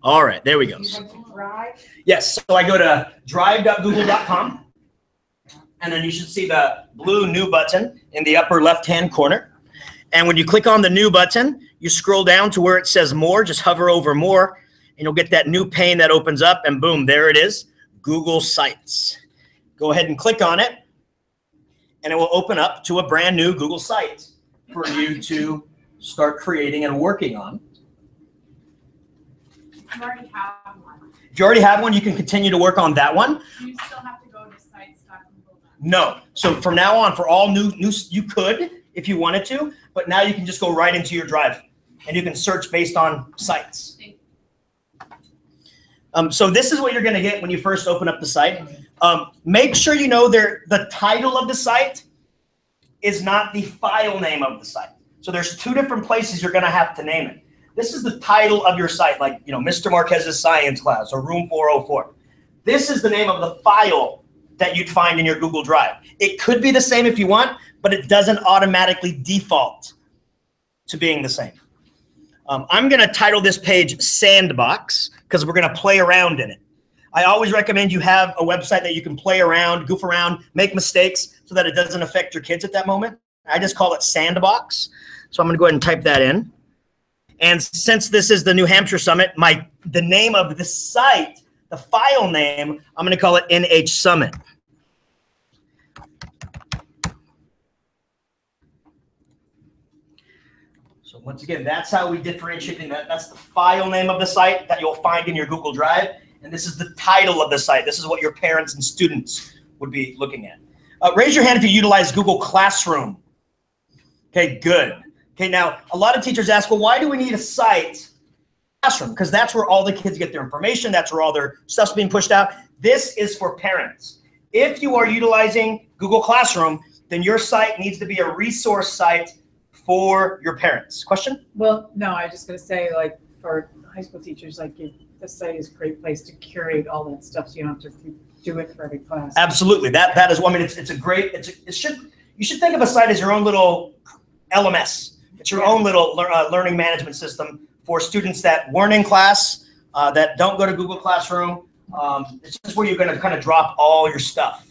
All right, there we go. Yes, so I go to drive.google.com, and then you should see the blue new button in the upper left-hand corner. And when you click on the new button, you scroll down to where it says more, just hover over more, and you'll get that new pane that opens up, and boom, there it is, Google Sites. Go ahead and click on it, and it will open up to a brand new Google site for you to start creating and working on. You already have one. If you already have one, you can continue to work on that one. Do you still have to go to sites.google.com? No. So from now on, for all new, you could if you wanted to, but now you can just go right into your drive, and you can search based on sites. So this is what you're going to get when you first open up the site. Make sure you know the title of the site is not the file name of the site. So there's two different places you're going to have to name it. This is the title of your site, like, you know, Mr. Marquez's science class or room 404. This is the name of the file that you'd find in your Google Drive. It could be the same if you want, but it doesn't automatically default to being the same. I'm going to title this page Sandbox because we're going to play around in it. I always recommend you have a website that you can play around, goof around, make mistakes so that it doesn't affect your kids at that moment. I just call it Sandbox. So I'm going to go ahead and type that in. And since this is the New Hampshire Summit, the name of the site, the file name, I'm going to call it NH Summit. So once again, that's how we differentiate. That's the file name of the site that you'll find in your Google Drive. And this is the title of the site. This is what your parents and students would be looking at. Raise your hand if you utilize Google Classroom. Okay, good. Okay, now a lot of teachers ask, well, why do we need a site? Classroom, because that's where all the kids get their information. That's where all their stuff's being pushed out. This is for parents. If you are utilizing Google Classroom, then your site needs to be a resource site for your parents. Question? Well, no, I was just going to say, like, for high school teachers, like, the site is a great place to curate all that stuff, so you don't have to do it for every class. Absolutely. That is, I mean, it's a great, you should think of a site as your own little LMS. It's your own little learning management system for students that weren't in class, that don't go to Google Classroom. It's just where you're going to kind of drop all your stuff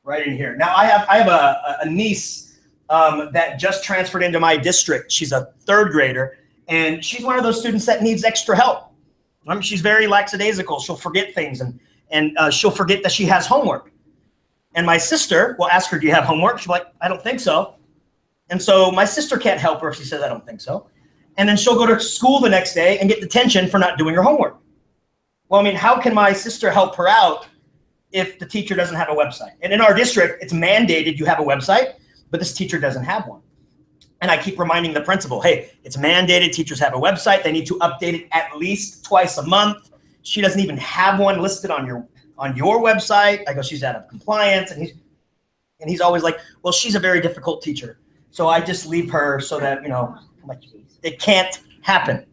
right in here. Now, I have a niece that just transferred into my district. She's a third grader, and she's one of those students that needs extra help. I mean, she's very lackadaisical. She'll forget things, and she'll forget that she has homework. And my sister will ask her, do you have homework? She'll be like, I don't think so. And so my sister can't help her if she says, I don't think so. And then she'll go to school the next day and get detention for not doing her homework. Well, I mean, how can my sister help her out if the teacher doesn't have a website? And in our district, it's mandated you have a website, but this teacher doesn't have one. And I keep reminding the principal, hey, it's mandated teachers have a website. They need to update it at least twice a month. She doesn't even have one listed on your website. I go, she's out of compliance. And he's always like, well, she's a very difficult teacher. So I just leave her so that, you know, it can't happen,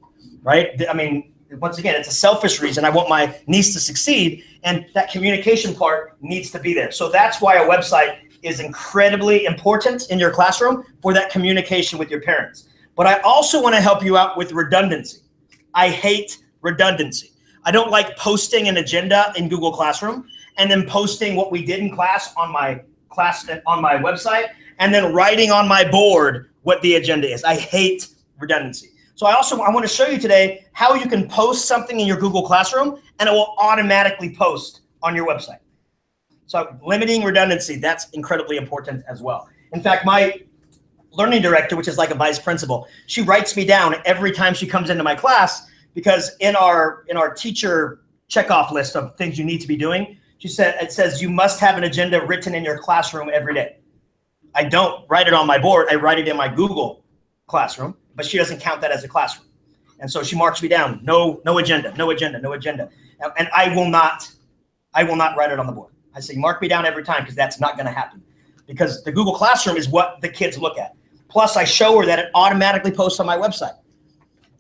right? I mean, once again, it's a selfish reason. I want my niece to succeed, and that communication part needs to be there. So that's why a website is incredibly important in your classroom for that communication with your parents. But I also want to help you out with redundancy. I hate redundancy. I don't like posting an agenda in Google Classroom and then posting what we did in class on my website, and then writing on my board what the agenda is. I hate redundancy. So I want to show you today how you can post something in your Google Classroom and it will automatically post on your website. So limiting redundancy, that's incredibly important as well. In fact, my learning director, which is like a vice principal, she writes me down every time she comes into my class, because in our teacher checkoff list of things you need to be doing, it says you must have an agenda written in your classroom every day. I don't write it on my board. I write it in my Google Classroom, but she doesn't count that as a classroom. And so she marks me down, no agenda, no agenda, no agenda. And I will not write it on the board. I say, mark me down every time, because that's not going to happen. Because the Google Classroom is what the kids look at. Plus, I show her that it automatically posts on my website.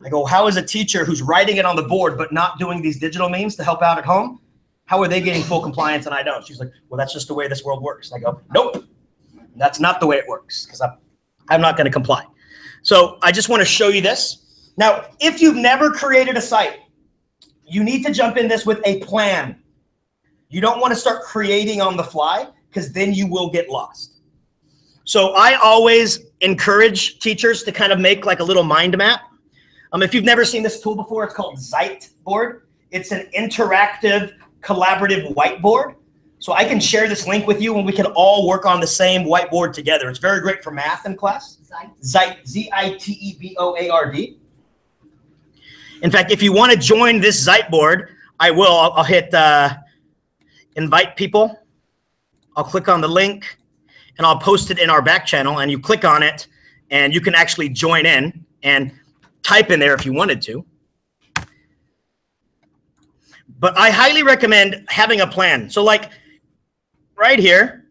I go, how is a teacher who's writing it on the board but not doing these digital means to help out at home, how are they getting full compliance and I don't? She's like, well, that's just the way this world works. And I go, nope, that's not the way it works, because I'm not going to comply. So I just want to show you this. Now, if you've never created a site, you need to jump in this with a plan. You don't want to start creating on the fly because then you will get lost. So I always encourage teachers to kind of make like a little mind map. If you've never seen this tool before, it's called exSITEed. It's an interactive, collaborative whiteboard. So I can share this link with you and we can all work on the same whiteboard together. It's very great for math in class. exSITEed, Z-I-T-E-B-O-A-R-D. In fact, if you want to join this exSITEed board, I will. I'll hit invite people. I'll click on the link and I'll post it in our back channel, and you click on it and you can actually join in and type in there if you wanted to. But I highly recommend having a plan. So like right here,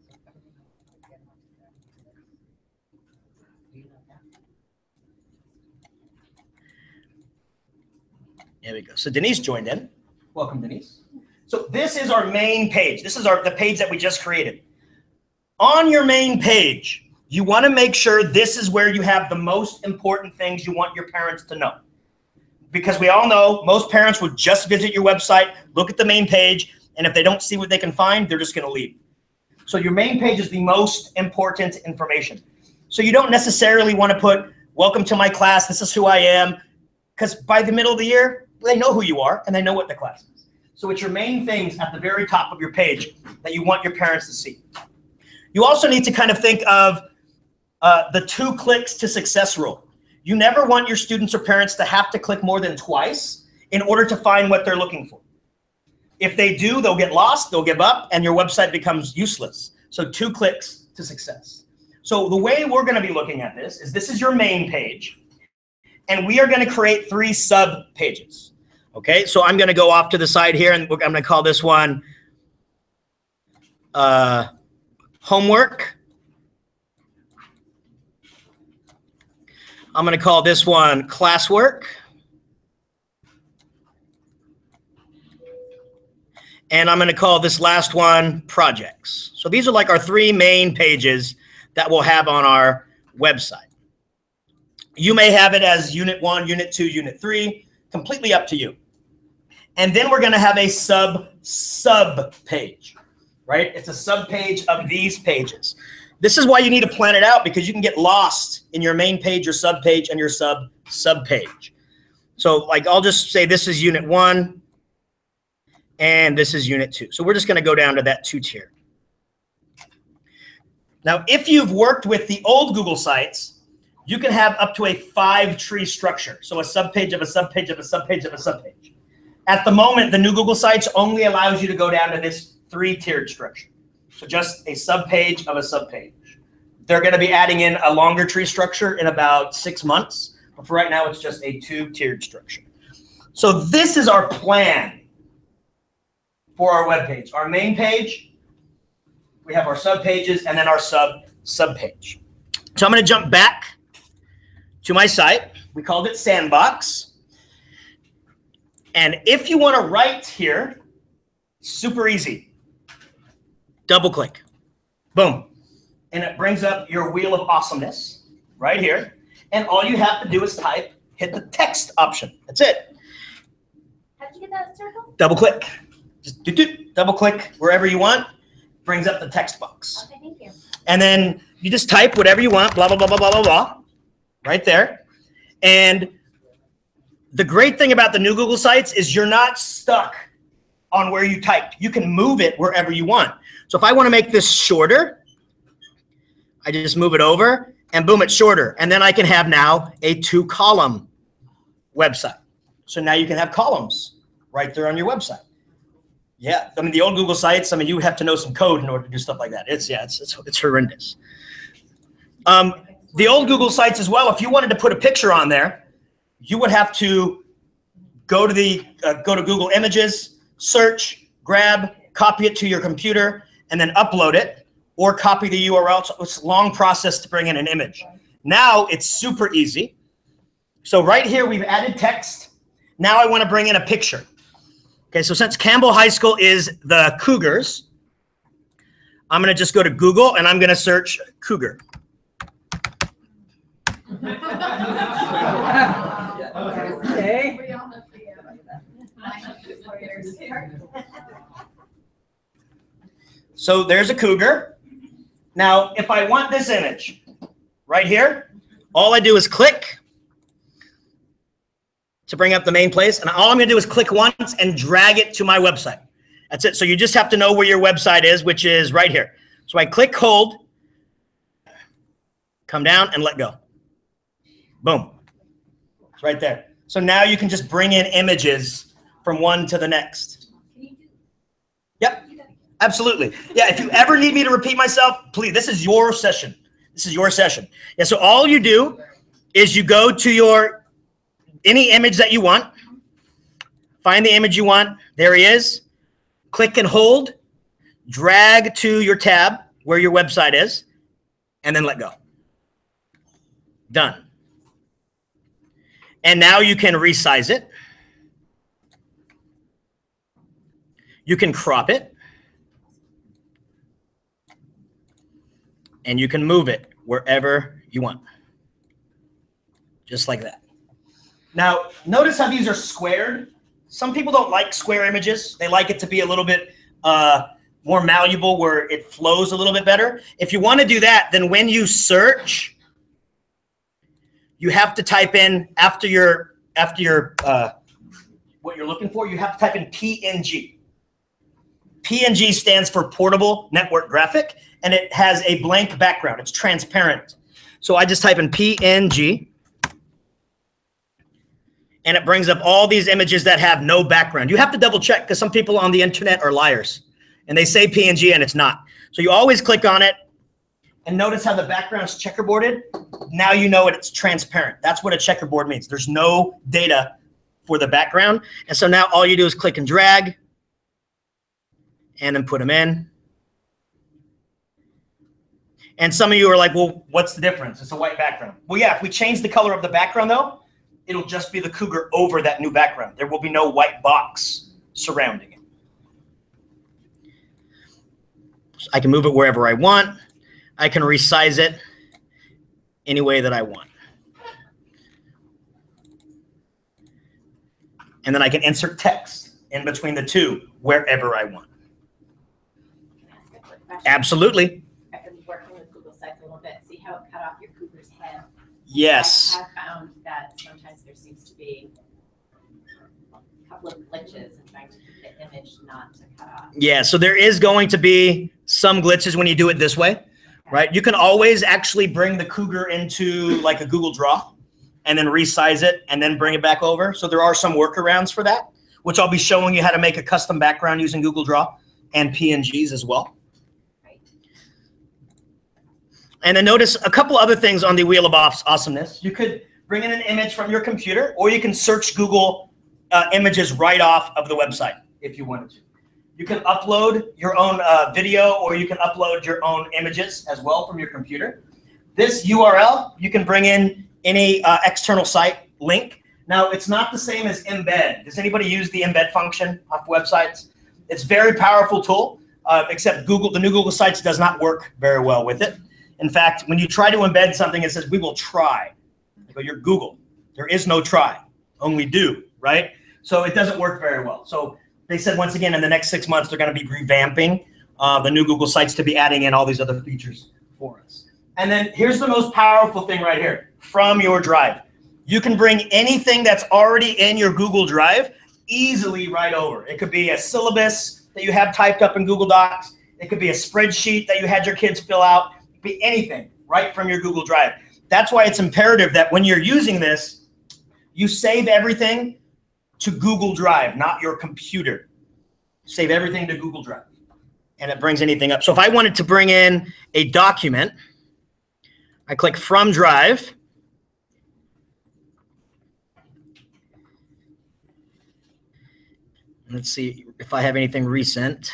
there we go. So Denise joined in. Welcome, Denise. So this is our main page. This is the page that we just created. On your main page, you want to make sure this is where you have the most important things you want your parents to know. Because we all know most parents would just visit your website, look at the main page, and if they don't see what they can find, they're just going to leave. So your main page is the most important information. So you don't necessarily want to put, welcome to my class, this is who I am, because by the middle of the year, they know who you are and they know what the class is. So it's your main things at the very top of your page that you want your parents to see. You also need to kind of think of the 2 clicks to success rule. You never want your students or parents to have to click more than twice in order to find what they're looking for. If they do, they'll get lost, they'll give up, and your website becomes useless. So 2 clicks to success. So the way we're going to be looking at this is your main page, and we are going to create 3 sub pages. Okay, so I'm going to go off to the side here, and I'm going to call this one homework. I'm going to call this one classwork. And I'm going to call this last one projects. So these are like our 3 main pages that we'll have on our website. You may have it as Unit 1, Unit 2, Unit 3, completely up to you. And then we're going to have a sub page, right? It's a sub page of these pages. This is why you need to plan it out, because you can get lost in your main page, your sub page, and your sub page. So like I'll just say this is Unit 1 and this is Unit 2. So we're just going to go down to that 2 tier. Now, if you've worked with the old Google Sites, you can have up to a 5-tree structure. So a subpage of a subpage of a subpage of a subpage. At the moment, the new Google Sites only allows you to go down to this 3-tiered structure. So just a subpage of a subpage. They're going to be adding in a longer tree structure in about 6 months. But for right now, it's just a 2-tiered structure. So this is our plan for our web page. Our main page, we have our subpages, and then our subpage. So I'm going to jump back to my site. We called it Sandbox. And if you want to write here, super easy. Double click. Boom. And it brings up your wheel of awesomeness right here. And all you have to do is type, hit the text option. That's it. How did you get that circle? Double click. Just double click wherever you want. Brings up the text box. Okay, thank you. And then you just type whatever you want, blah, blah, blah, blah, blah, blah, blah, right there. And the great thing about the new Google Sites is you're not stuck on where you typed. You can move it wherever you want. So if I want to make this shorter, I just move it over and boom, it's shorter. And then I can have now a 2-column website. So now you can have columns right there on your website. Yeah, I mean, the old Google Sites, I mean, you have to know some code in order to do stuff like that. It's horrendous. The old Google Sites as well, if you wanted to put a picture on there, you would have to go to Google Images, search, grab, copy it to your computer, and then upload it, or copy the URL. So it's a long process to bring in an image. Now it's super easy. So right here, we've added text. Now I want to bring in a picture. Okay, so since Campbell High School is the Cougars, I'm going to just go to Google and I'm going to search Cougar. Okay. We all know the So there's a cougar. Now, if I want this image right here, all I do is click to bring up the main place. And all I'm going to do is click once and drag it to my website. That's it. So you just have to know where your website is, which is right here. So I click, hold, come down, and let go. Boom. It's right there. So now you can just bring in images from one to the next. Yep, absolutely. Yeah, if you ever need me to repeat myself, please, this is your session. This is your session. Yeah, so all you do is you go to any image that you want, find the image you want. There he is. Click and hold, drag to your tab where your website is, and then let go. Done. And now you can resize it. You can crop it. And you can move it wherever you want. Just like that. Now, notice how these are squared. Some people don't like square images. They like it to be a little bit more malleable where it flows a little bit better. If you want to do that, then when you search, you have to type in after your what you're looking for, you have to type in PNG. PNG stands for Portable Network Graphic, and it has a blank background. It's transparent. So I just type in PNG, and it brings up all these images that have no background. You have to double check because some people on the internet are liars, and they say PNG and it's not. So you always click on it, and notice how the background's checkerboarded. Now you know it's transparent. That's what a checkerboard means. There's no data for the background. And so now all you do is click and drag and then put them in. And some of you are like, well, what's the difference? It's a white background. Well, yeah, if we change the color of the background, though, it'll just be the cougar over that new background. There will be no white box surrounding it. So I can move it wherever I want. I can resize it any way that I want. And then I can insert text in between the two wherever I want. Can I ask a quick question? Absolutely. I've been working with Google Sites a little bit. See how it cut off your cougar's head? Yes. I have found that sometimes there seems to be a couple of glitches in trying to keep the image not to cut off. Yeah, so there is going to be some glitches when you do it this way, right? You can always actually bring the cougar into like a Google Draw and then resize it and then bring it back over. So there are some workarounds for that, which I'll be showing you how to make a custom background using Google Draw and PNGs as well. Right. And then notice a couple other things on the Wheel of Awesomeness. You could bring in an image from your computer, or you can search Google images right off of the website if you wanted to. You can upload your own video, or you can upload your own images as well from your computer. This URL, you can bring in any external site link. Now, it's not the same as embed. Does anybody use the embed function off websites? It's a very powerful tool, except the new Google Sites does not work very well with it. In fact, when you try to embed something, it says, we will try. I go, you're Google. There is no try, only do, right? So it doesn't work very well. So they said, once again, in the next 6 months, they're going to be revamping the new Google Sites to be adding in all these other features for us. And then here's the most powerful thing right here, from your drive. You can bring anything that's already in your Google Drive easily right over. It could be a syllabus that you have typed up in Google Docs. It could be a spreadsheet that you had your kids fill out. It could be anything right from your Google Drive. That's why it's imperative that when you're using this, you save everything to Google Drive, not your computer. Save everything to Google Drive, and it brings anything up. So if I wanted to bring in a document, I click from Drive. Let's see if I have anything recent.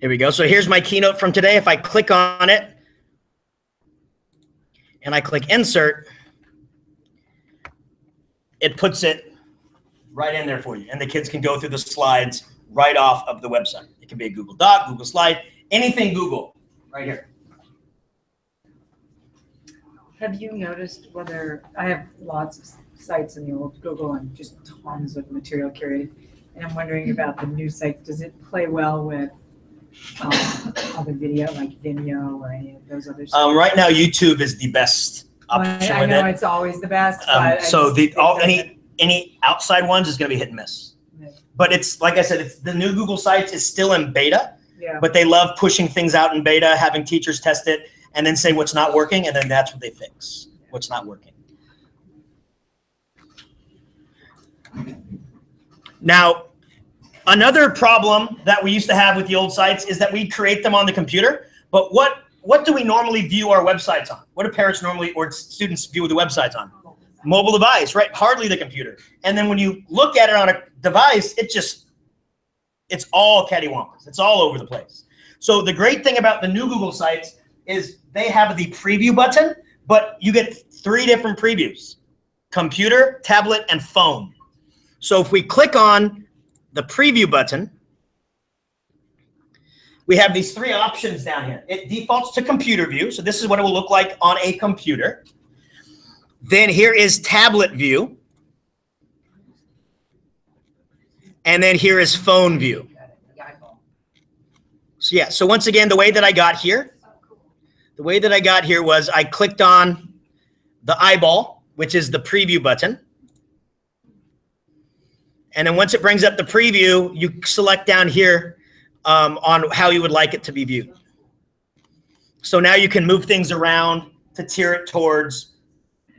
Here we go. So here's my keynote from today. If I click on it and I click insert, it puts it right in there for you. And the kids can go through the slides right off of the website. It can be a Google Doc, Google Slide, anything Google right here. Have you noticed whether, I have lots of sites in the old Google and just tons of material curated, and I'm wondering about the new site, does it play well with other video, like Vimeo or any of those other sites? Right now, YouTube is the best option I with know it. it's always the best, but So any outside ones is going to be hit and miss. Yeah. But it's like I said, it's the new Google Sites is still in beta, Yeah. but they love pushing things out in beta, having teachers test it, and then say what's not working, and then that's what they fix, what's not working. Now, another problem that we used to have with the old sites is that we create them on the computer, but what do we normally view our websites on? What do parents normally or students view the websites on? Mobile device, right? Hardly the computer. And then when you look at it on a device, it's all cattywampus. It's all over the place. So the great thing about the new Google Sites is they have the preview button, but you get 3 different previews: computer, tablet, and phone. So if we click on the preview button, we have these 3 options down here. It defaults to computer view. So this is what it will look like on a computer. Then here is tablet view. And then here is phone view. So yeah, so once again, the way that I got here was I clicked on the eyeball, which is the preview button. And then once it brings up the preview, you select down here on how you would like it to be viewed. So now you can move things around to tier it towards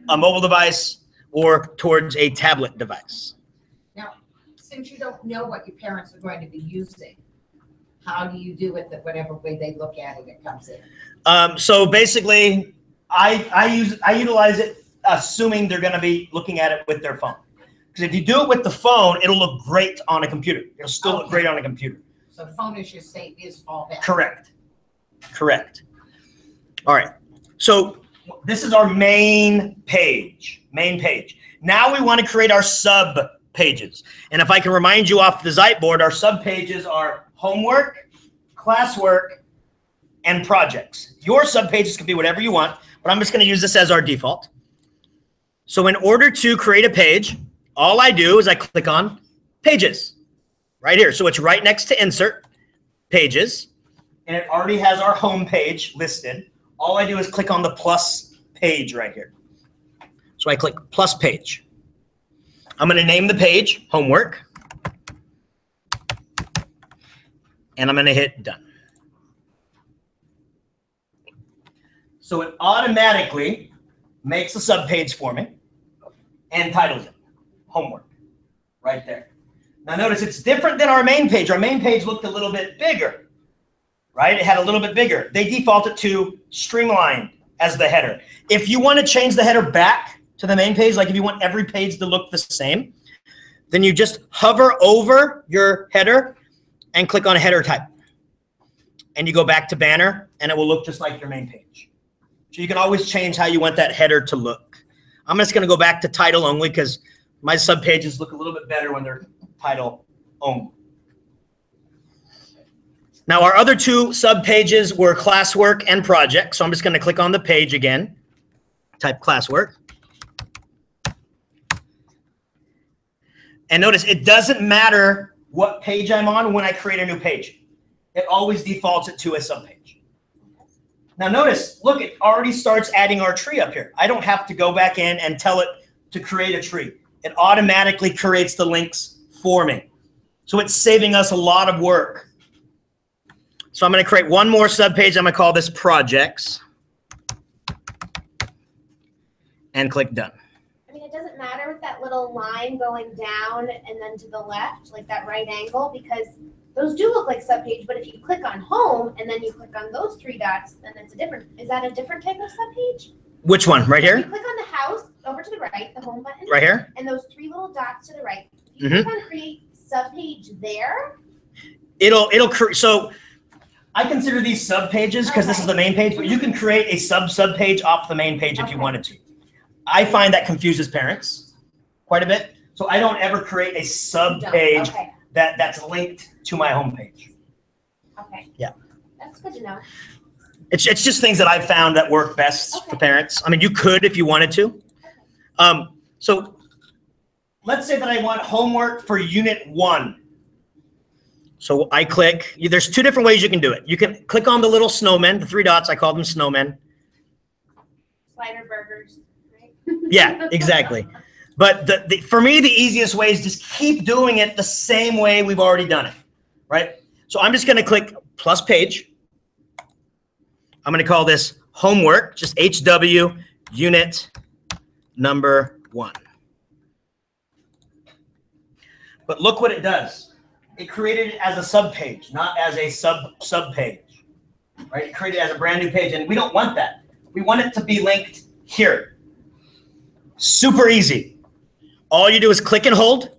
a mobile device or towards a tablet device. Now, since you don't know what your parents are going to be using, how do you do it that whatever way they look at it, it comes in? So basically, I utilize it assuming they're going to be looking at it with their phone. Because if you do it with the phone, it'll look great on a computer. It'll still look great on a computer. So phone is your safe, is fallback. Correct. Correct. All right. So this is our main page. Now we want to create our sub pages. And if I can remind you off the Ziteboard, our sub pages are homework, classwork, and projects. Your sub pages can be whatever you want, but I'm just going to use this as our default. So in order to create a page, all I do is I click on pages right here. So it's right next to insert pages, and it already has our home page listed. All I do is click on the plus page right here. So I click plus page. I'm going to name the page homework, and I'm going to hit done. So it automatically makes a subpage for me and titles it homework right there. Now notice it's different than our main page. Our main page looked a little bit bigger, right? It had a little bit bigger. They defaulted to streamlined as the header. If you want to change the header back to the main page, like if you want every page to look the same, then you just hover over your header and click on header type. And you go back to banner, and it will look just like your main page. So you can always change how you want that header to look. I'm just going to go back to title only because my sub pages look a little bit better when they're title only. Now our other 2 sub pages were classwork and project. So I'm just going to click on the page again, type classwork. And notice it doesn't matter what page I'm on when I create a new page. It always defaults it to a sub page. Now notice, look, it already starts adding our tree up here. I don't have to go back in and tell it to create a tree. It automatically creates the links for me. So it's saving us a lot of work. So I'm going to create one more subpage. I'm going to call this projects and click done. I mean, it doesn't matter with that little line going down and then to the left, like that right angle, because those do look like subpage, but if you click on home and then you click on those 3 dots, then it's a different, is that a different type of subpage? Which one? Right here? You click on the house over to the right, the home button. Right here? And those 3 little dots to the right. If you click on create subpage there. It'll create, so I consider these sub pages because this is the main page, but you can create a sub page off the main page if you wanted to. I find that confuses parents quite a bit. So I don't ever create a sub page that's linked to my home page. Okay. Yeah. That's good to know. It's just things that I've found that work best for parents. I mean, you could if you wanted to. So let's say that I want homework for unit 1. So I click. There's 2 different ways you can do it. You can click on the little snowmen, the 3 dots. I call them snowmen. Slider burgers, right? Yeah, exactly. But for me, the easiest way is just keep doing it the same way we've already done it, right? So I'm just going to click plus page. I'm going to call this homework, just HW unit number 1. But look what it does. It created it as a subpage, not as a subpage, right? It created it as a brand new page, and we don't want that. We want it to be linked here. Super easy. All you do is click and hold,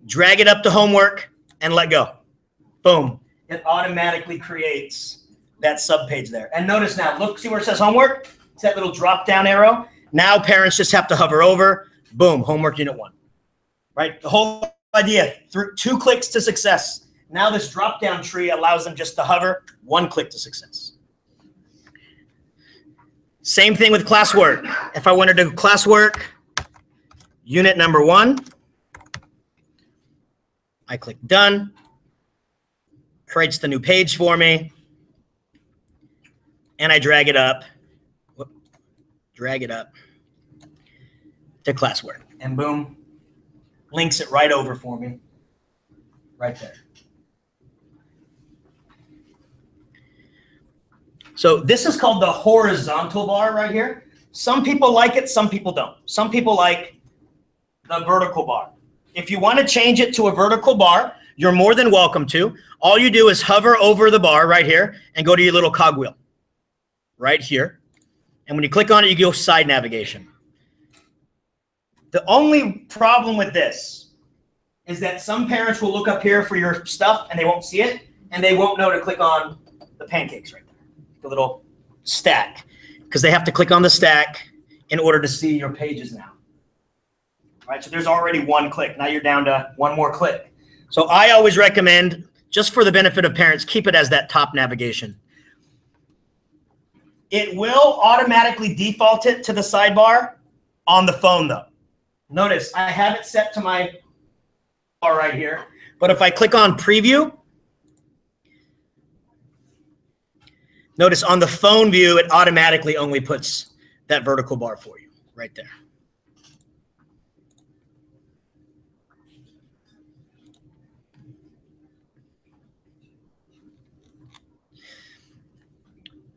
drag it up to homework, and let go. Boom. It automatically creates that subpage there. And notice now, look, see where it says homework? It's that little drop-down arrow. Now parents just have to hover over. Boom, homework unit 1. Right? The whole idea, through 2 clicks to success. Now this drop-down tree allows them just to hover, 1 click to success. Same thing with classwork. If I wanted to do classwork, unit number 1, I click done. Creates the new page for me. And I drag it up. Drag it up to classwork. And boom, links it right over for me. Right there. So this is called the horizontal bar right here. Some people like it, some people don't. Some people like the vertical bar. If you want to change it to a vertical bar, you're more than welcome to. All you do is hover over the bar right here and go to your little cogwheel right here. And when you click on it, you go side navigation. The only problem with this is that some parents will look up here for your stuff and they won't see it, and they won't know to click on the pancakes right there, the little stack, because they have to click on the stack in order to see your pages now. Right, so there's already 1 click. Now you're down to 1 more click. So I always recommend, just for the benefit of parents, keep it as that top navigation. It will automatically default it to the sidebar on the phone, though. Notice I have it set to my bar right here, but if I click on preview, notice on the phone view, it automatically only puts that vertical bar for you right there.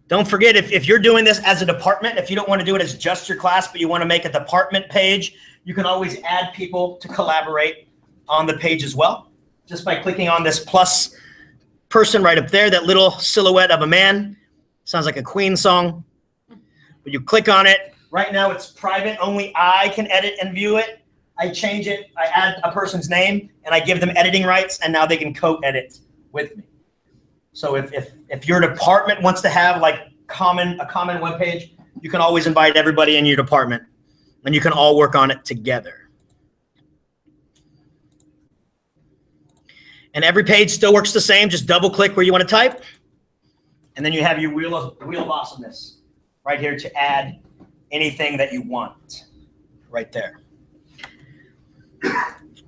Don't forget, if you're doing this as a department, if you don't want to do it as just your class, but you want to make a department page, you can always add people to collaborate on the page as well, just by clicking on this plus person right up there, that little silhouette of a man. Sounds like a Queen song. But you click on it. Right now it's private. Only I can edit and view it. I change it. I add a person's name, and I give them editing rights, and now they can co-edit with me. So if your department wants to have like a common web page, you can always invite everybody in your department, and you can all work on it together. And every page still works the same. Just double click where you want to type, and then you have your wheel of awesomeness right here to add anything that you want right there.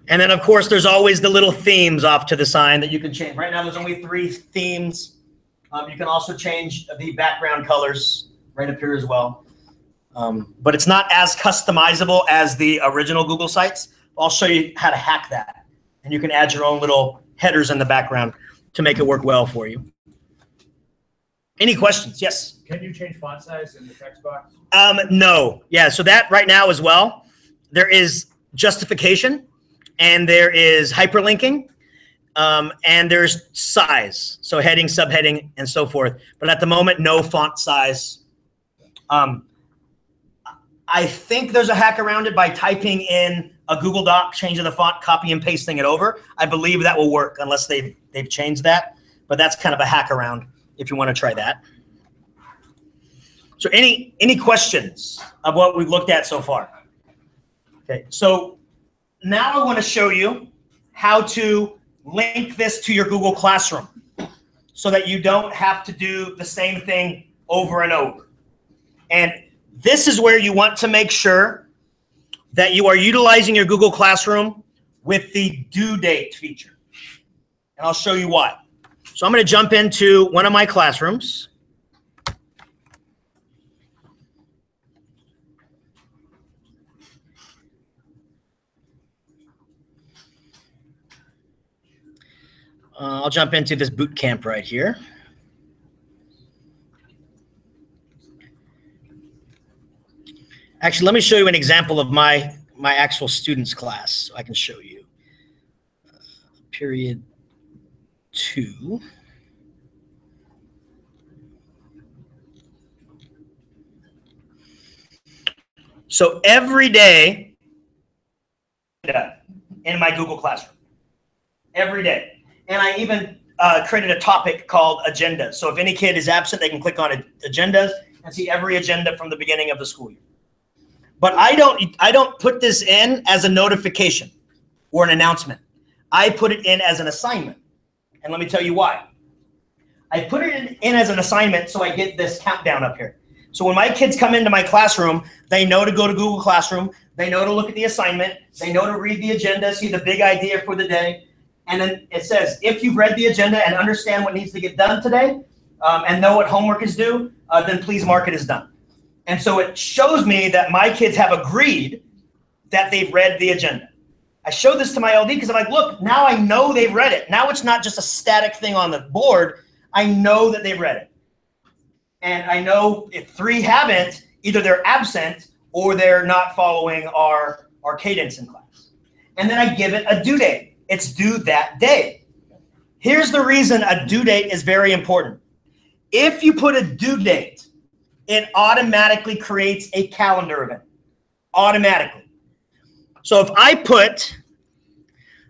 And then, of course, there's always the little themes off to the side that you can change. Right now, there's only 3 themes. You can also change the background colors right up here as well. But it's not as customizable as the original Google Sites. I'll show you how to hack that. And you can add your own little headers in the background to make it work well for you. Any questions? Yes? Can you change font size in the text box? No. Yeah, so that right now as well, there is justification, and there is hyperlinking, and there's size. So heading, subheading, and so forth. But at the moment, no font size. I think there's a hack around it by typing in a Google Doc, changing the font, copy and pasting it over. I believe that will work unless they've changed that. But that's kind of a hack around if you want to try that. So any questions of what we've looked at so far? Okay, so now I want to show you how to link this to your Google Classroom so that you don't have to do the same thing over and over. And this is where you want to make sure that you are utilizing your Google Classroom with the due date feature. And I'll show you why. So I'm going to jump into one of my classrooms. I'll jump into this boot camp right here. Actually, let me show you an example of my actual students class so I can show you. Period 2. So every day in my Google Classroom, every day. And I even created a topic called agendas. So if any kid is absent, they can click on agendas and see every agenda from the beginning of the school year. But I don't put this in as a notification or an announcement. I put it in as an assignment. And let me tell you why. I put it in as an assignment so I get this countdown up here. So when my kids come into my classroom, they know to go to Google Classroom. They know to look at the assignment. They know to read the agenda, see the big idea for the day. And then it says, if you've read the agenda and understand what needs to get done today and know what homework is due, then please mark it as done. And so it shows me that my kids have agreed that they've read the agenda. I show this to my LD because I'm like, look, now I know they've read it. Now it's not just a static thing on the board. I know that they've read it. And I know if 3 haven't, either they're absent or they're not following our cadence in class. And then I give it a due date. It's due that day. Here's the reason a due date is very important. If you put a due date, it automatically creates a calendar event. Automatically. So if I put,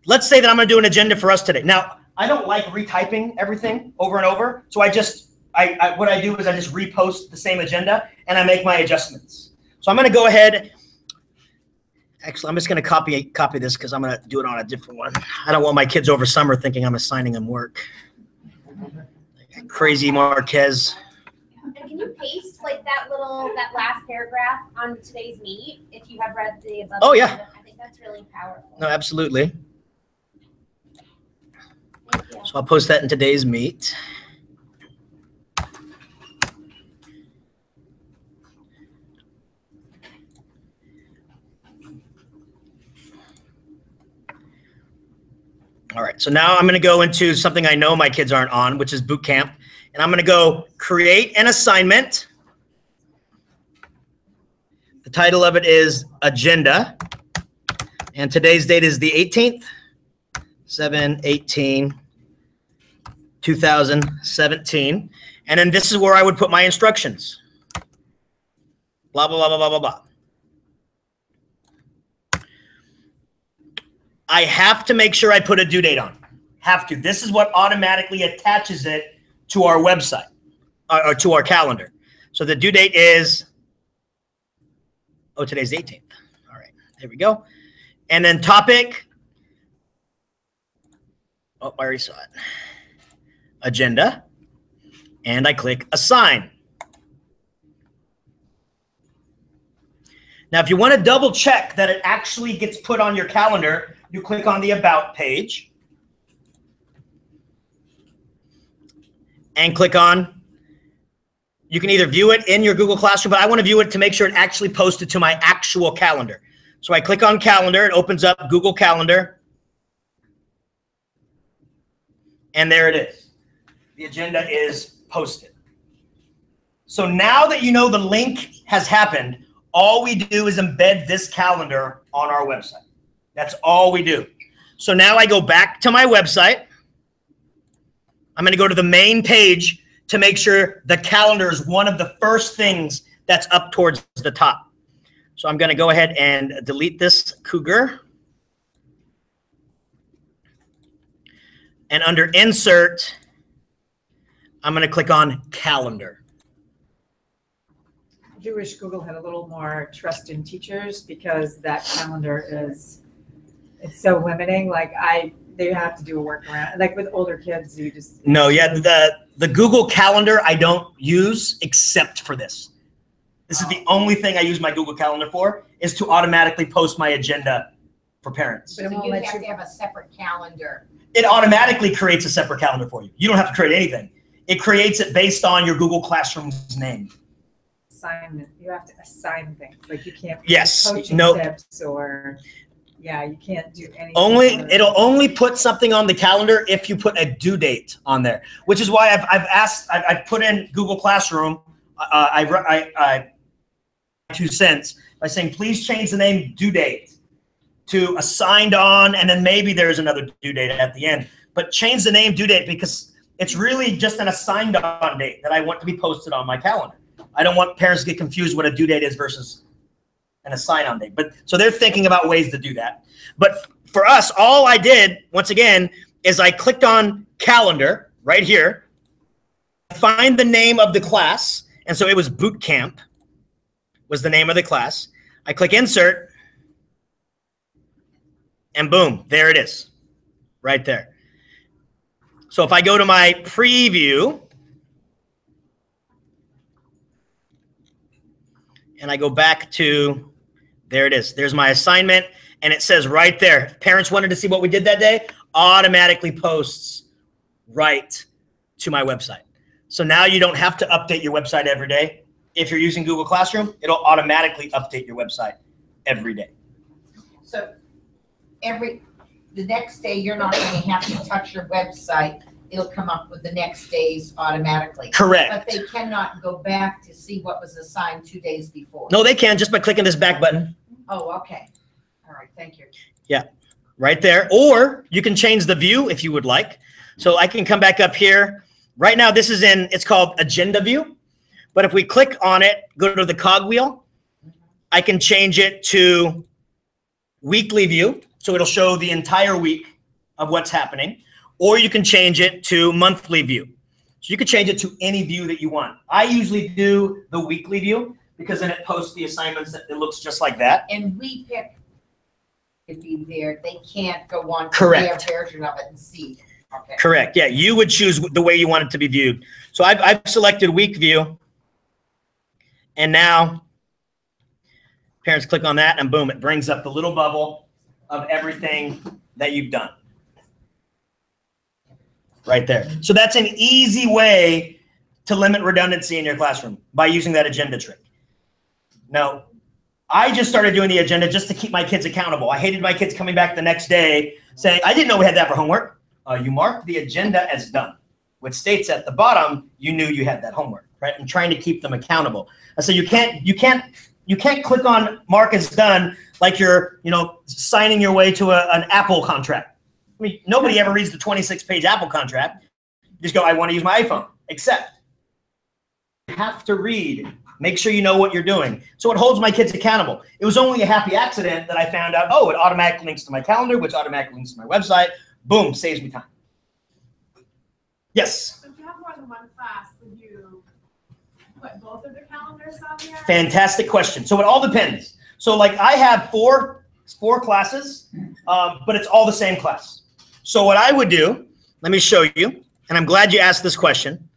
let's say that I'm going to do an agenda for us today. Now, I don't like retyping everything over and over. So what I do is I just repost the same agenda and I make my adjustments. So I'm going to go ahead. Actually, I'm just going to copy this because I'm going to do it on a different one. I don't want my kids over summer thinking I'm assigning them work. Crazy Marquez. And can you paste like that last paragraph on today's meet if you have read the above? Oh, yeah. I think that's really powerful. No, absolutely. Thank you. So I'll post that in today's meet. All right, so now I'm going to go into something I know my kids aren't on, which is boot camp. And I'm going to go create an assignment. The title of it is Agenda. And today's date is the 18th, 7/18/2017. And then this is where I would put my instructions. Blah, blah, blah, blah, blah, blah, blah. I have to make sure I put a due date on. Have to. This is what automatically attaches it to our website or to our calendar. So the due date is, today's the 18th. All right, there we go. And then topic. I already saw it. Agenda. And I click assign. Now, if you want to double check that it actually gets put on your calendar, you click on the About page and click on, you can either view it in your Google Classroom, but I want to view it to make sure it actually posted to my actual calendar. So I click on Calendar, it opens up Google Calendar, and there it is. The agenda is posted. So now that you know the link has happened, all we do is embed this calendar on our website. That's all we do. So now I go back to my website. I'm going to go to the main page to make sure the calendar is one of the first things that's up towards the top. So I'm going to go ahead and delete this cougar. And under Insert, I'm going to click on Calendar. I do wish Google had a little more trust in teachers because that calendar it's so limiting. Like they have to do a workaround. Like with older kids, you just. No, yeah, The Google Calendar I don't use except for this. This is the only thing I use my Google Calendar for, is to automatically post my agenda for parents. So you have to have a separate calendar. It automatically creates a separate calendar for you. You don't have to create anything. It creates it based on your Google Classroom's name. Assignment. You have to assign things. Like you can't. Yes. Coaching Nope. tips or, yeah, you can't do anything. It'll only put something on the calendar if you put a due date on there, which is why I've put in Google Classroom. I 2 cents by saying, please change the name due date to assigned on, and then maybe there's another due date at the end. But change the name due date because it's really just an assigned on date that I want to be posted on my calendar. I don't want parents to get confused what a due date is versus an assign on date. But so they're thinking about ways to do that. But for us, all I did, once again, is I clicked on calendar right here, find the name of the class. And so it was boot camp was the name of the class. I click insert and boom, there it is right there. So if I go to my preview and I go back to, there it is. There's my assignment. And it says right there, if parents wanted to see what we did that day, automatically posts right to my website. So now you don't have to update your website every day. If you're using Google Classroom, it'll automatically update your website every day. So the next day, you're not going to have to touch your website. It'll come up with the next days automatically. Correct. But they cannot go back to see what was assigned 2 days before. No, they can just by clicking this back button. Oh, okay. All right, thank you. Yeah, right there. Or you can change the view if you would like. So I can come back up here. Right now, this is it's called Agenda View. But if we click on it, go to the cogwheel, I can change it to Weekly View. So it'll show the entire week of what's happening. Or you can change it to Monthly View. So you can change it to any view that you want. I usually do the Weekly View because then it posts the assignments that it looks just like that. And we pick to be there. They can't go on to Correct. their version of it and see. Okay. Correct. Yeah, you would choose the way you want it to be viewed. So I've selected Week View. And now parents click on that and boom, it brings up the little bubble of everything that you've done. Right there. So that's an easy way to limit redundancy in your classroom by using that agenda trick. Now, I just started doing the agenda just to keep my kids accountable. I hated my kids coming back the next day saying, I didn't know we had that for homework. You marked the agenda as done, which states at the bottom, you knew you had that homework, right? I'm trying to keep them accountable. And so you can't click on mark as done like you're, signing your way to an Apple contract. I mean, nobody ever reads the 26-page Apple contract. You just go, I want to use my iPhone, accept. You have to read. Make sure you know what you're doing. So it holds my kids accountable. It was only a happy accident that I found out, it automatically links to my calendar, which automatically links to my website. Boom, saves me time. Yes? So if you have more than one class, would you put both of the calendars on there? Fantastic question. So it all depends. So like I have four classes, but it's all the same class. So what I would do, let me show you, and I'm glad you asked this question.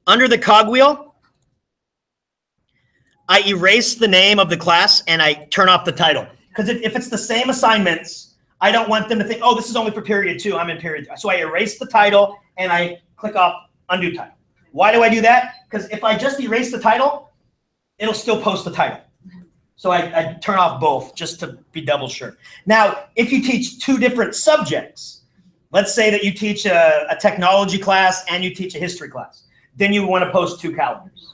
Under the cogwheel, I erase the name of the class and I turn off the title. Because if it's the same assignments, I don't want them to think, this is only for period 2. I'm in period 3. So I erase the title and I click off undo title. Why do I do that? Because if I just erase the title, it'll still post the title. So I turn off both just to be double sure. Now, if you teach 2 different subjects, let's say that you teach a technology class and you teach a history class, then you want to post 2 calendars.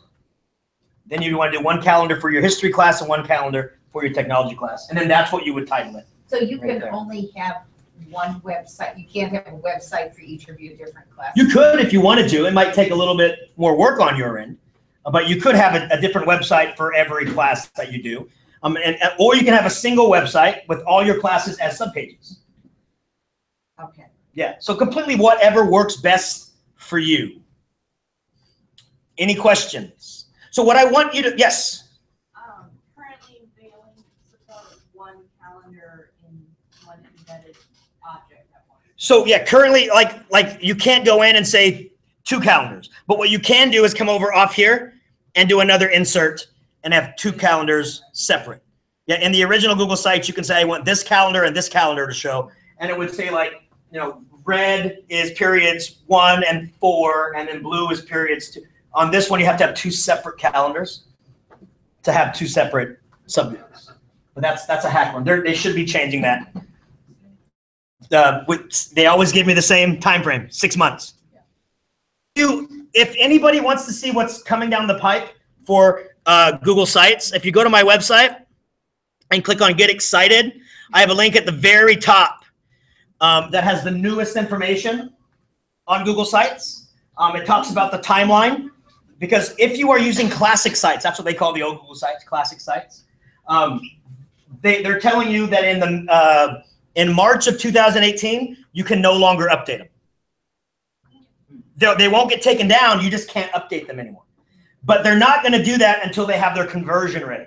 Then you want to do one calendar for your history class and one calendar for your technology class. And then that's what you would title it. So you can only have one website. You can't have a website for each of your different classes. You could if you wanted to. It might take a little bit more work on your end, but you could have a different website for every class that you do. Or you can have a single website with all your classes as subpages. Okay. Yeah, so completely whatever works best for you. Any questions? So what I want you to, yes? Currently, they only support one calendar in one embedded object at once. So yeah, currently, like you can't go in and say, 2 calendars. But what you can do is come over off here and do another insert and have 2 calendars separate. Yeah, in the original Google Sites, you can say, I want this calendar and this calendar to show. And it would say like, you know, red is periods 1 and 4, and then blue is periods 2. On this one, you have to have 2 separate calendars to have 2 separate subjects. But that's a hack one. They should be changing that. They always give me the same time frame, 6 months. If anybody wants to see what's coming down the pipe for Google Sites, if you go to my website and click on Get Excited, I have a link at the very top that has the newest information on Google Sites. It talks about the timeline, because if you are using classic sites, that's what they call the old Google Sites, classic sites. They're telling you that in March of 2018, you can no longer update them. They won't get taken down. You just can't update them anymore. But they're not going to do that until they have their conversion ready.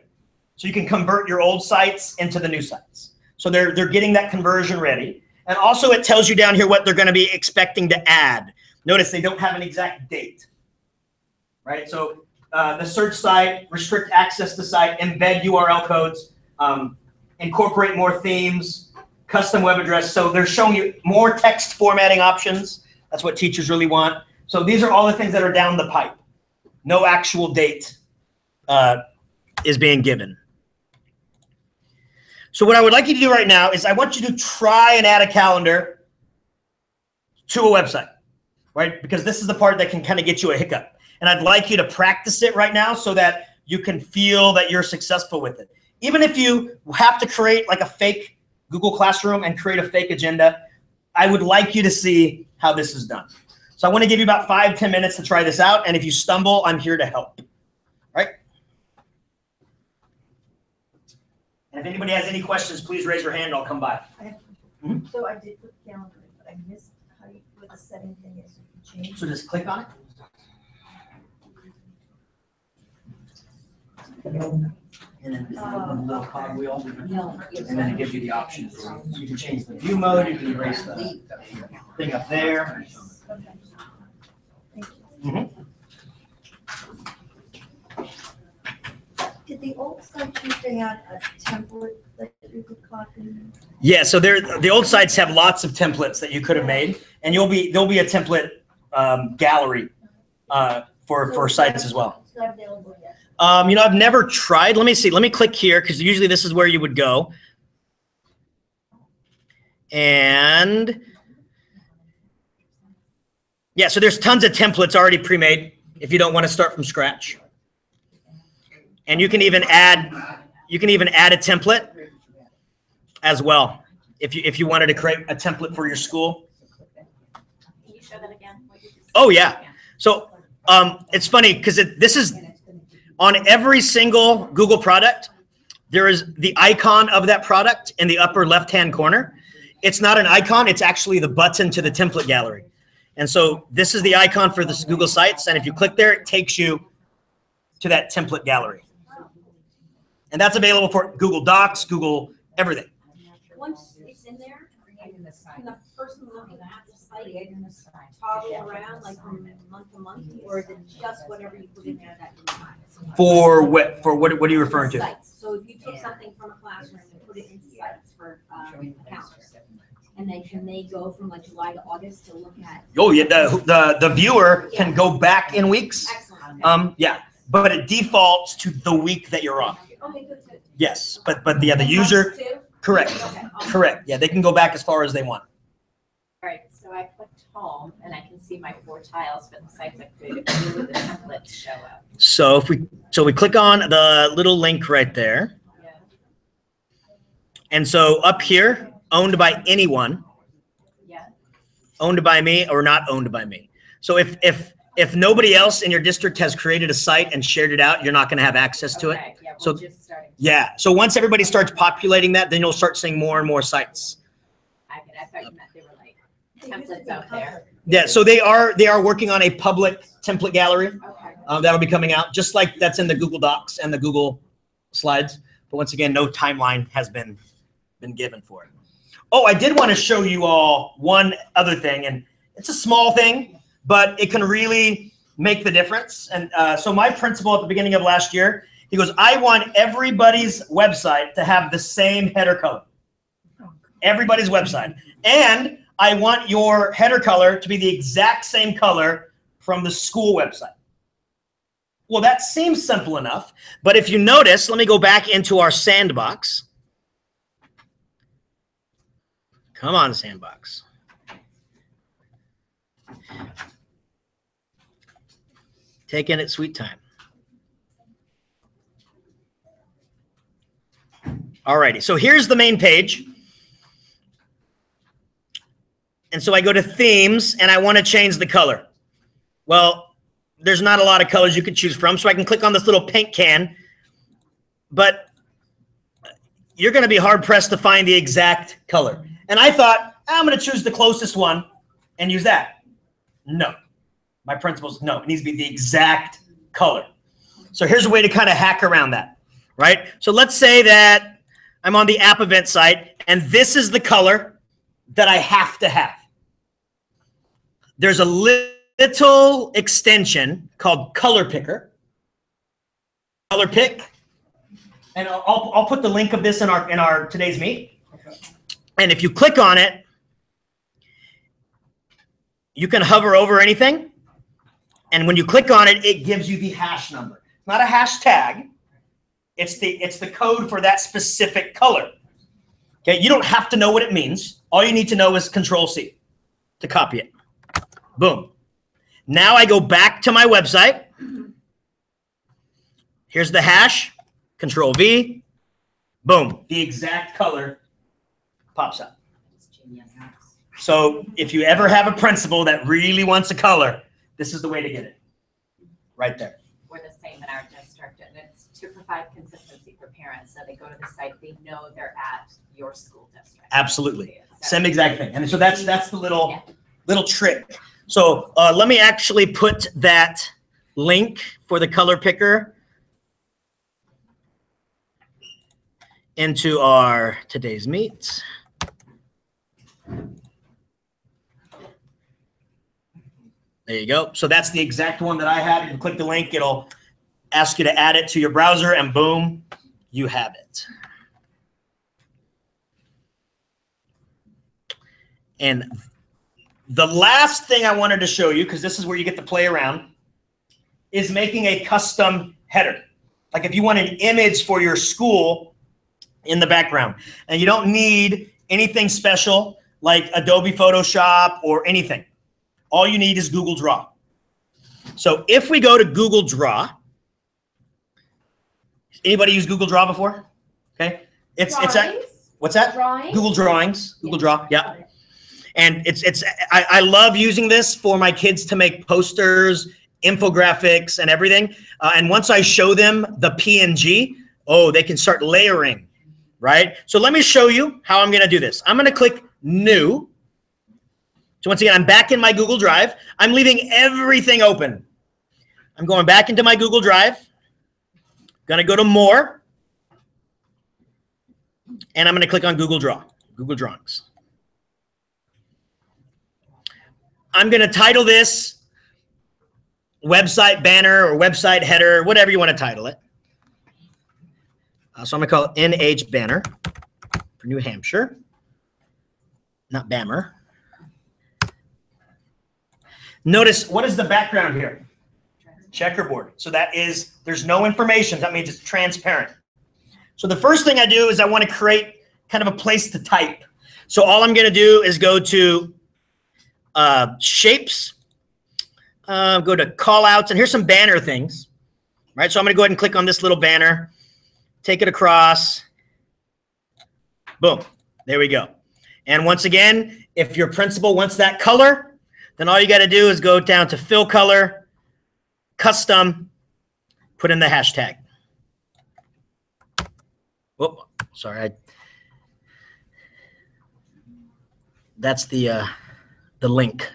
So you can convert your old sites into the new sites. So they're getting that conversion ready. And also it tells you down here what they're going to be expecting to add. Notice they don't have an exact date, right? So the search site, restrict access to site, embed URL codes, incorporate more themes, custom web address. So they're showing you more text formatting options. That's what teachers really want. So these are all the things that are down the pipe. No actual date is being given. So what I would like you to do right now is I want you to try and add a calendar to a website, right? Because this is the part that can kind of get you a hiccup. And I'd like you to practice it right now so that you can feel that you're successful with it. Even if you have to create like a fake Google Classroom and create a fake agenda, I would like you to see how this is done. So I want to give you about 5-10 minutes to try this out. And if you stumble, I'm here to help. Right? And if anybody has any questions, please raise your hand. I'll come by. So I did put calendar, but I missed how you, what the setting thing is. Change. So just click on it. And then the little cogwheel. And then it gives you the options. So you can change the view mode. You can erase the thing up there. Okay. Thank you. Did the old site used to have a template that you could copy? Yeah, so the old sites have lots of templates that you could have made, and there'll be a template gallery for sites as well. It's not available yet. You know, I've never tried. Let me see. Let me click here because usually this is where you would go. And yeah, so there's tons of templates already pre-made if you don't want to start from scratch. And you can even add a template as well if you wanted to create a template for your school. Can you show that again? Oh yeah. So it's funny because this is on every single Google product. There is the icon of that product in the upper left-hand corner. It's not an icon. It's actually the button to the template gallery. And so this is the icon for this Google Sites. And if you click there, it takes you to that template gallery. And that's available for Google Docs, Google everything. Once it's in there, can the person looking at the site toggle around like from month to month, or is it just whatever you put in there that you want? For what are you referring to? Sites. So if you took something from a classroom and put it into sites for calendar, and then can they go from like July to August to look at? Oh yeah, the viewer can go back in weeks. Excellent. Yeah, but it defaults to the week that you're on. Okay, good. Yes, but the user, correct, Okay. correct. Yeah, they can go back as far as they want. All right, so I clicked home and I can see my 4 tiles for the sites I created. Blue with the templates show up. So we click on the little link right there. Yeah. And so up here, owned by anyone, Yeah. owned by me or not owned by me. So if nobody else in your district has created a site and shared it out, you're not going to have access to it. Okay, yeah, So we're just starting. yeah, so once everybody starts populating that, then you'll start seeing more and more sites. I thought you meant they were like templates out there. Yeah, so they are working on a public template gallery. Okay. That'll be coming out, just like that's in the Google Docs and the Google Slides. But once again, no timeline has been given for it. Oh, I did want to show you all one other thing, and it's a small thing, but it can really make the difference. And so my principal at the beginning of last year, he goes, I want everybody's website to have the same header color. Everybody's website. And I want your header color to be the exact same color from the school website. Well, that seems simple enough, but if you notice, let me go back into our sandbox. Come on, sandbox. Taking it sweet time. Alrighty, so here's the main page. And so I go to themes and I want to change the color. Well, there's not a lot of colors you could choose from, so I can click on this little paint can, but you're going to be hard pressed to find the exact color. And I thought, I'm going to choose the closest one and use that. No. My principle's no. It needs to be the exact color. So here's a way to kind of hack around that, right? So let's say that I'm on the app event site, and this is the color that I have to have. There's a little extension called Color Picker. Color Pick. And I'll put the link of this in our today's meet. Okay. And if you click on it, you can hover over anything. And when you click on it, it gives you the hash number. It's not a hashtag. It's the code for that specific color. Okay, you don't have to know what it means. All you need to know is Control-C to copy it. Boom. Now I go back to my website. Here's the hash. Control-V. Boom. The exact color pops up. So if you ever have a principal that really wants a color, this is the way to get it. Right there. We're the same in our district, and it's to provide consistency for parents. So they go to the site, they know they're at your school district. Absolutely. So, same exact thing. And so that's the little trick. So let me actually put that link for the color picker into our today's meet. There you go. So that's the exact one that I had. You can click the link. It'll ask you to add it to your browser, and boom, you have it. And the last thing I wanted to show you, because this is where you get to play around, is making a custom header. Like if you want an image for your school in the background, and you don't need anything special like Adobe Photoshop or anything. All you need is Google Draw. So if we go to Google Draw, anybody use Google Draw before? Okay, it's what's that? Drawings? Google Drawings. Google Draw. Yeah. And I love using this for my kids to make posters, infographics, and everything. And once I show them the PNG, oh, they can start layering, right? So let me show you how I'm going to do this. I'm going to click New. So once again, I'm back in my Google Drive. I'm leaving everything open. I'm going back into my Google Drive. Going to go to More. And I'm going to click on Google Draw, Google Drawings. I'm going to title this website banner or website header, whatever you want to title it. So I'm going to call it NH banner for New Hampshire, not Bammer. Notice, what is the background here? Checkerboard. So that is, there's no information. That means it's transparent. So the first thing I do is I want to create kind of a place to type. So all I'm going to do is go to Shapes, go to Callouts, and here's some banner things. Right? So I'm going to go ahead and click on this little banner, take it across. Boom. There we go. And once again, if your principal wants that color, then all you got to do is go down to Fill Color, Custom, put in the hashtag. Oh, sorry. That's the link.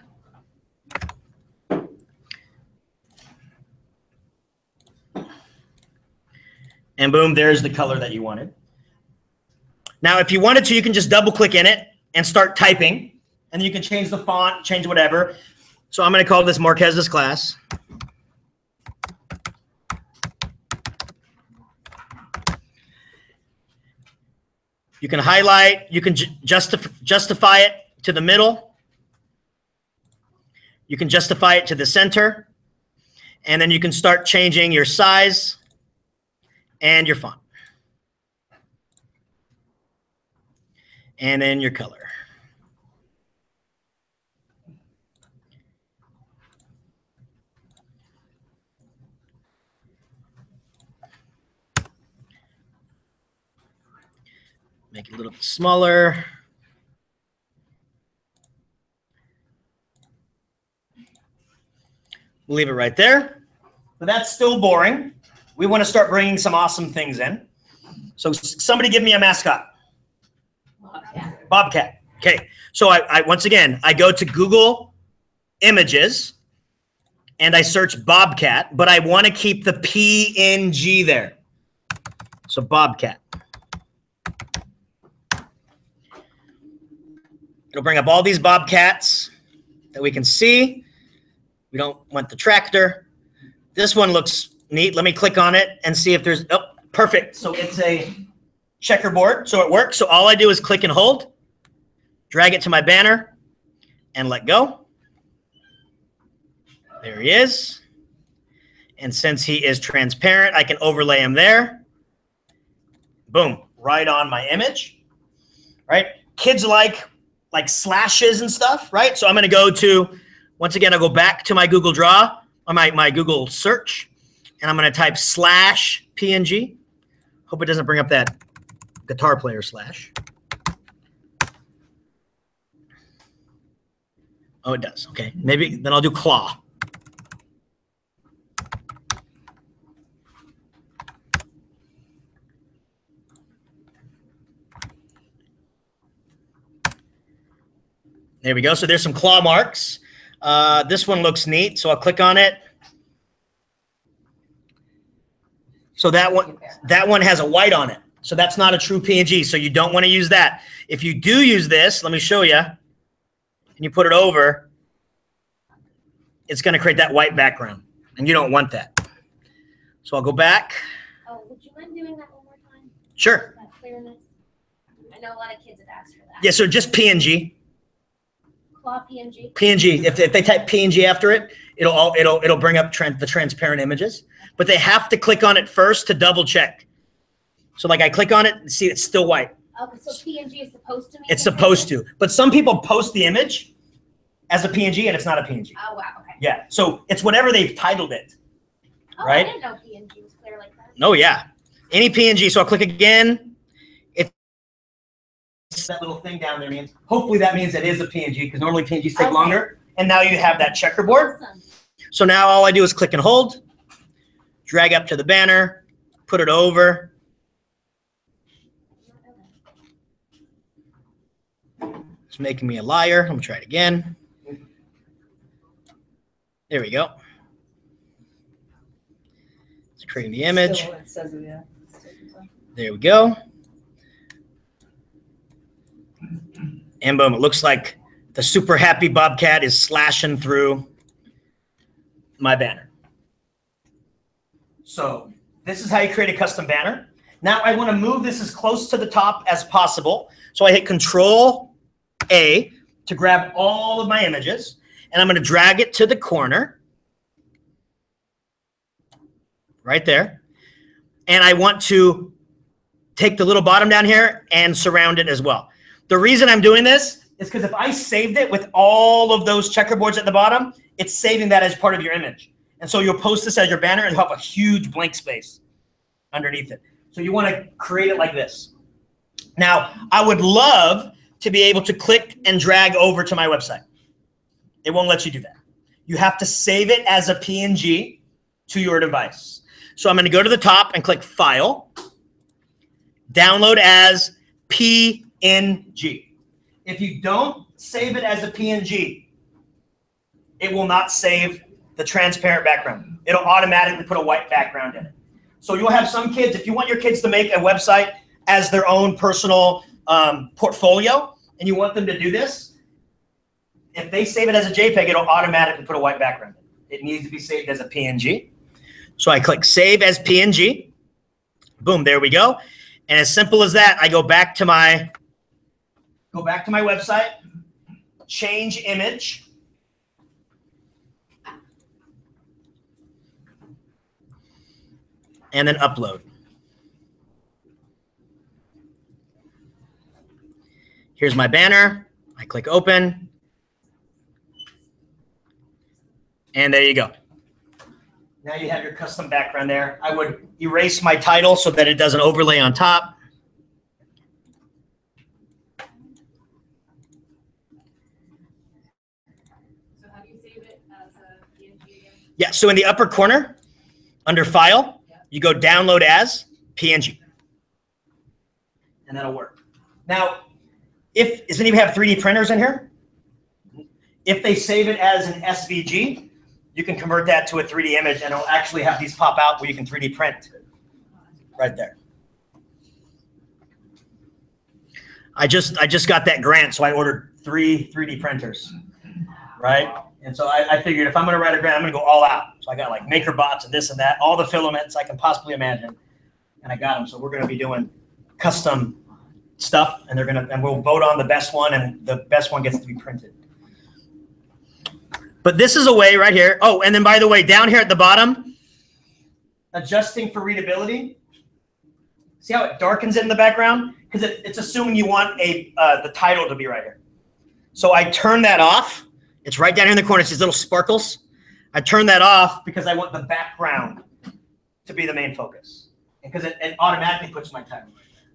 And boom, there's the color that you wanted. Now, if you wanted to, you can just double click in it and start typing. And you can change the font, change whatever. So I'm going to call this Marquez's class. You can highlight, you can justify it to the middle. You can justify it to the center. And then you can start changing your size and your font. And then your color. Make it a little bit smaller. We'll leave it right there. But that's still boring. We want to start bringing some awesome things in. So somebody give me a mascot. Bobcat. Bobcat. Okay. So I once again, I go to Google Images and I search Bobcat, but I want to keep the PNG there. So Bobcat. It'll bring up all these Bobcats that we can see. We don't want the tractor. This one looks neat. Let me click on it and see if there's, oh, perfect. So it's a checkerboard, so it works. So all I do is click and hold, drag it to my banner, and let go. There he is. And since he is transparent, I can overlay him there. Boom, right on my image, right? Kids like slashes and stuff, right? So I'm going to go to, once again, I'll go back to my Google Draw, or my Google search, and I'm going to type /PNG. Hope it doesn't bring up that guitar player slash. Oh, it does. Okay. Maybe then I'll do claw. There we go. So there's some claw marks. This one looks neat, so I'll click on it. So that one has a white on it. So that's not a true PNG, so you don't want to use that. If you do use this, let me show you, and you put it over, it's going to create that white background, and you don't want that. So I'll go back. Oh, would you mind doing that one more time? Sure. That clearness. I know a lot of kids have asked for that. Yeah, so just PNG. Claw PNG. PNG. If they type PNG after it, it'll bring up the transparent images. But they have to click on it first to double check. So like I click on it and see it's still white. Okay, so PNG is supposed to make It's supposed to. But some people post the image as a PNG and it's not a PNG. Oh, wow, okay. Yeah. So it's whatever they've titled it. Oh, Right? I didn't know PNG was clear like that. Oh, yeah. Any PNG. So I'll click again. It's that little thing down there means. Hopefully that means it is a PNG because normally PNGs take longer. And now you have that checkerboard. Awesome. So now all I do is click and hold, drag up to the banner, put it over. It's making me a liar. I'm gonna try it again. There we go. It's creating the image. Still, it says it, yeah. There we go. And boom, it looks like the super happy Bobcat is slashing through my banner. So this is how you create a custom banner. Now I want to move this as close to the top as possible. So I hit Control-A to grab all of my images, and I'm going to drag it to the corner right there. And I want to take the little bottom down here and surround it as well. The reason I'm doing this is because if I saved it with all of those checkerboards at the bottom, it's saving that as part of your image. And so you'll post this as your banner and you'll have a huge blank space underneath it. So you want to create it like this. Now, I would love to be able to click and drag over to my website. It won't let you do that. You have to save it as a PNG to your device. So I'm going to go to the top and click File, Download as PNG. If you don't save it as a PNG, it will not save the transparent background. It'll automatically put a white background in it. So you'll have some kids, if you want your kids to make a website as their own personal portfolio, and you want them to do this, if they save it as a JPEG, it'll automatically put a white background in. It needs to be saved as a PNG. So I click Save as PNG. Boom, there we go. And as simple as that, I go back to my website, change image. And then upload. Here's my banner. I click open. And there you go. Now you have your custom background there. I would erase my title so that it doesn't overlay on top. So how do you save it as a PNG again? Yeah, so in the upper corner, under File, you go Download as PNG. And that'll work. Now, does anybody have 3D printers in here? If they save it as an SVG, you can convert that to a 3D image, and it'll actually have these pop out where you can 3D print right there. I just got that grant, so I ordered 3 3D printers, right? And so I figured if I'm going to write a grant, I'm going to go all out. So I got like MakerBots and this and that, all the filaments I can possibly imagine, and I got them. So we're going to be doing custom stuff, and we'll vote on the best one, and the best one gets to be printed. But this is a way right here. Oh, and then by the way, down here at the bottom, adjusting for readability. See how it darkens it in the background? Because it's assuming you want the title to be right here. So I turn that off. It's right down here in the corner. It's these little sparkles. I turn that off because I want the background to be the main focus. And because it automatically puts my title right there.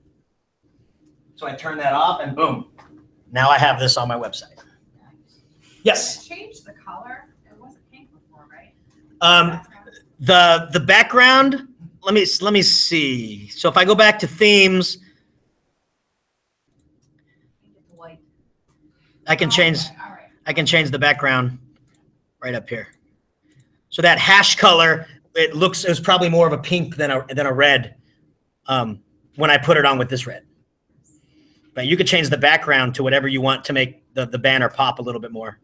So I turn that off and boom. Now I have this on my website. Yes? Change the color. It wasn't pink before, right? The background, let me see. So if I go back to themes, I can change the background right up here. So that hash color, it was probably more of a pink than a red when I put it on with this red. But you could change the background to whatever you want to make the banner pop a little bit more.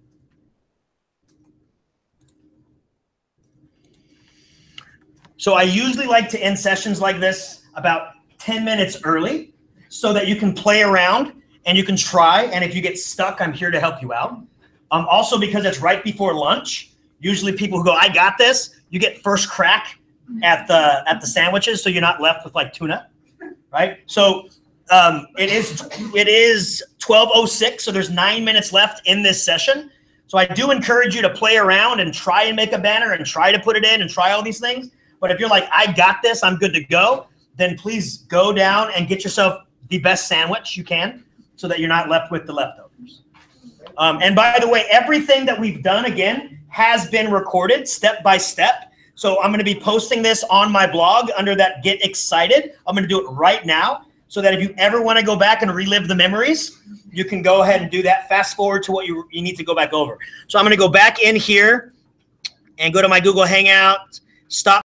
So I usually like to end sessions like this about 10 minutes early so that you can play around and you can try. And if you get stuck, I'm here to help you out. Also, because it's right before lunch, usually people who go, I got this, you get first crack at the sandwiches, so you're not left with like tuna, right? So it is 12:06, so there's 9 minutes left in this session. So I do encourage you to play around and try and make a banner and try to put it in and try all these things. But if you're like, I got this, I'm good to go, then please go down and get yourself the best sandwich you can so that you're not left with the leftovers. And by the way, everything that we've done, again, has been recorded step by step. So I'm going to be posting this on my blog under that Get exSITEed. I'm going to do it right now so that if you ever want to go back and relive the memories, you can go ahead and do that. Fast forward to what you need to go back over. So I'm going to go back in here and go to my Google Hangout, stop